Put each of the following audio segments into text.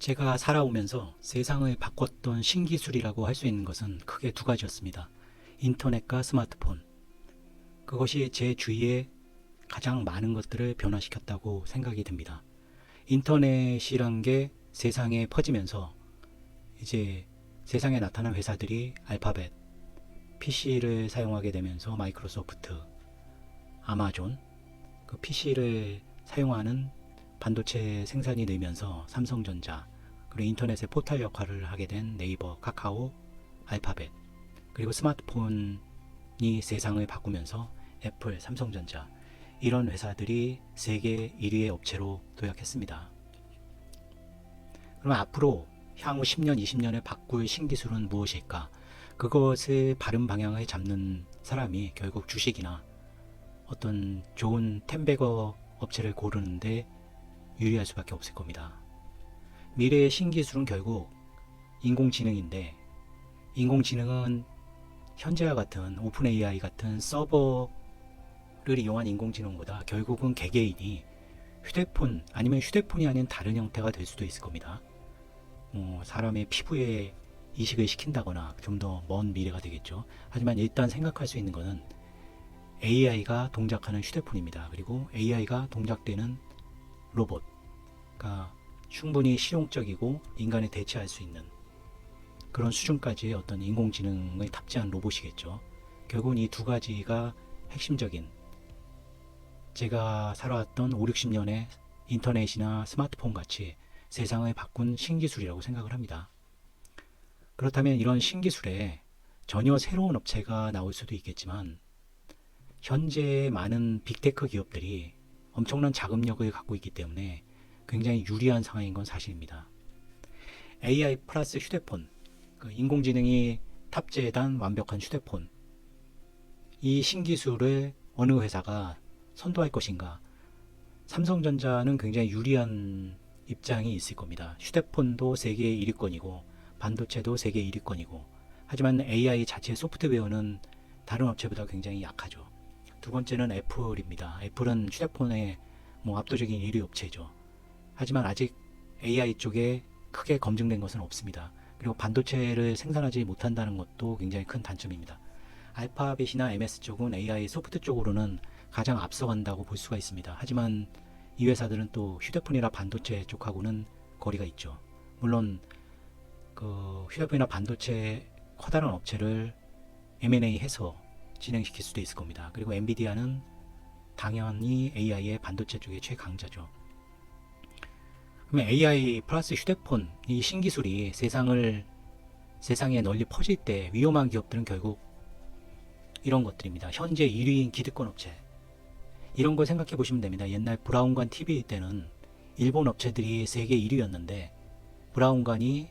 제가 살아오면서 세상을 바꿨던 신기술이라고 할 수 있는 것은 크게 두 가지였습니다. 인터넷과 스마트폰. 그것이 제 주위에 가장 많은 것들을 변화시켰다고 생각이 듭니다. 인터넷이란 게 세상에 퍼지면서 이제 세상에 나타난 회사들이 알파벳, PC를 사용하게 되면서 마이크로소프트, 아마존, 그 PC를 사용하는 반도체 생산이 늘면서 삼성전자, 그리고 인터넷의 포탈 역할을 하게 된 네이버, 카카오, 알파벳, 그리고 스마트폰이 세상을 바꾸면서 애플, 삼성전자, 이런 회사들이 세계 1위의 업체로 도약했습니다. 그럼 앞으로 향후 10년, 20년에 바꿀 신기술은 무엇일까? 그것의 바른 방향을 잡는 사람이 결국 주식이나 어떤 좋은 템베거 업체를 고르는데 유리할 수밖에 없을 겁니다. 미래의 신기술은 결국 인공지능인데, 인공지능은 현재와 같은 오픈 AI 같은 서버를 이용한 인공지능보다 결국은 개개인이 휴대폰 아니면 휴대폰이 아닌 다른 형태가 될 수도 있을 겁니다. 사람의 피부에 이식을 시킨다거나 좀 더 먼 미래가 되겠죠. 하지만 일단 생각할 수 있는 것은 AI가 동작하는 휴대폰입니다. 그리고 AI가 동작되는 로봇, 그러니까 충분히 실용적이고 인간에 대체할 수 있는 그런 수준까지의 어떤 인공지능을 탑재한 로봇이겠죠. 결국은 이 두 가지가 핵심적인, 제가 살아왔던 5, 60년의 인터넷이나 스마트폰 같이 세상을 바꾼 신기술이라고 생각을 합니다. 그렇다면 이런 신기술에 전혀 새로운 업체가 나올 수도 있겠지만, 현재 많은 빅테크 기업들이 엄청난 자금력을 갖고 있기 때문에 굉장히 유리한 상황인 건 사실입니다. AI 플러스 휴대폰, 그 인공지능이 탑재한 완벽한 휴대폰, 이 신기술을 어느 회사가 선도할 것인가? 삼성전자는 굉장히 유리한 입장이 있을 겁니다. 휴대폰도 세계 1위권이고 반도체도 세계 1위권이고, 하지만 AI 자체 소프트웨어는 다른 업체보다 굉장히 약하죠. 두 번째는 애플입니다. 애플은 휴대폰의 압도적인 1위 업체죠. 하지만 아직 AI 쪽에 크게 검증된 것은 없습니다. 그리고 반도체를 생산하지 못한다는 것도 굉장히 큰 단점입니다. 알파벳이나 MS 쪽은 AI 소프트 쪽으로는 가장 앞서간다고 볼 수가 있습니다. 하지만 이 회사들은 또 휴대폰이나 반도체 쪽하고는 거리가 있죠. 물론 그 휴대폰이나 반도체 커다란 업체를 M&A 해서 진행시킬 수도 있을 겁니다. 그리고 엔비디아는 당연히 AI의 반도체 쪽의 최강자죠. 그러면 AI 플러스 휴대폰, 이 신기술이 세상에 널리 퍼질 때 위험한 기업들은 결국 이런 것들입니다. 현재 1위인 기득권 업체, 이런 걸 생각해 보시면 됩니다. 옛날 브라운관 TV 때는 일본 업체들이 세계 1위였는데 브라운관이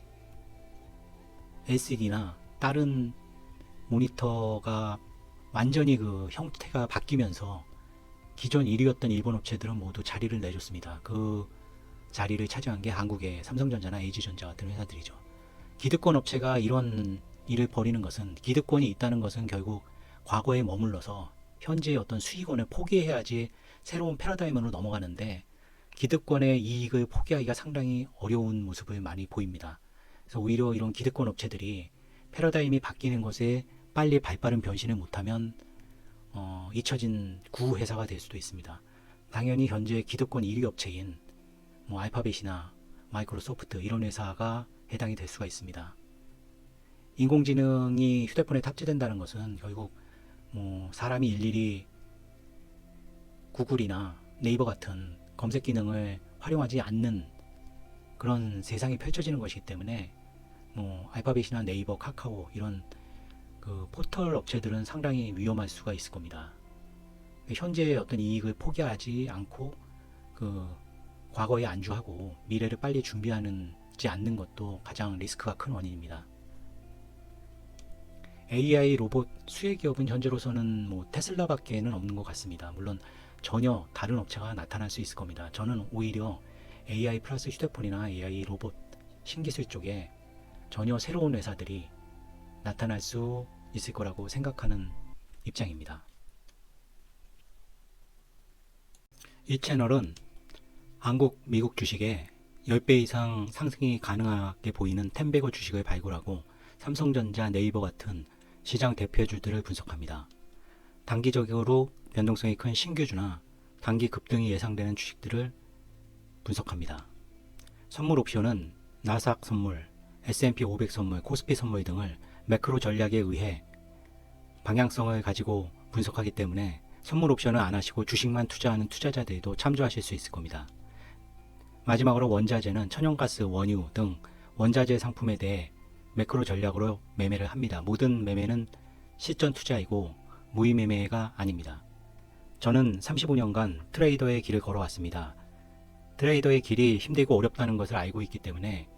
LCD나 다른 모니터가 완전히 그 형태가 바뀌면서 기존 1위였던 일본 업체들은 모두 자리를 내줬습니다. 그 자리를 차지한 게 한국의 삼성전자나 LG전자 같은 회사들이죠. 기득권 업체가 이런 일을 벌이는 것은, 기득권이 있다는 것은 결국 과거에 머물러서 현재의 어떤 수익원을 포기해야지 새로운 패러다임으로 넘어가는데, 기득권의 이익을 포기하기가 상당히 어려운 모습을 많이 보입니다. 그래서 오히려 이런 기득권 업체들이 패러다임이 바뀌는 것에 빨리 발빠른 변신을 못하면 잊혀진 구회사가 될 수도 있습니다. 당연히 현재 기득권 1위 업체인 알파벳이나 마이크로소프트, 이런 회사가 해당이 될 수가 있습니다. 인공지능이 휴대폰에 탑재된다는 것은 결국 사람이 일일이 구글이나 네이버 같은 검색 기능을 활용하지 않는 그런 세상이 펼쳐지는 것이기 때문에 알파벳이나 네이버, 카카오, 이런 그 포털 업체들은 상당히 위험할 수가 있을 겁니다. 현재의 어떤 이익을 포기하지 않고 그 과거에 안주하고 미래를 빨리 준비하지 않는 것도 가장 리스크가 큰 원인입니다. AI 로봇 수혜 기업은 현재로서는 테슬라밖에는 없는 것 같습니다. 물론 전혀 다른 업체가 나타날 수 있을 겁니다. 저는 오히려 AI 플러스 휴대폰이나 AI 로봇 신기술 쪽에 전혀 새로운 회사들이 나타날 수 있을 거라고 생각하는 입장입니다. 이 채널은 한국, 미국 주식에 10배 이상 상승이 가능하게 보이는 텐베거 주식을 발굴하고 삼성전자, 네이버 같은 시장 대표주들을 분석합니다. 단기적으로 변동성이 큰 신규주나 단기 급등이 예상되는 주식들을 분석합니다. 선물 옵션은 나스닥 선물, S&P 500 선물, 코스피 선물 등을 매크로 전략에 의해 방향성을 가지고 분석하기 때문에 선물 옵션은 안 하시고 주식만 투자하는 투자자들도 참조하실 수 있을 겁니다. 마지막으로 원자재는 천연가스, 원유 등 원자재 상품에 대해 매크로 전략으로 매매를 합니다. 모든 매매는 시전 투자이고 무의 매매가 아닙니다. 저는 35년간 트레이더의 길을 걸어왔습니다. 트레이더의 길이 힘들고 어렵다는 것을 알고 있기 때문에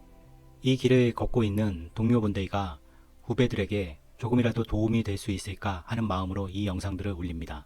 이 길을 걷고 있는 동료분들과 후배들에게 조금이라도 도움이 될 수 있을까 하는 마음으로 이 영상들을 올립니다.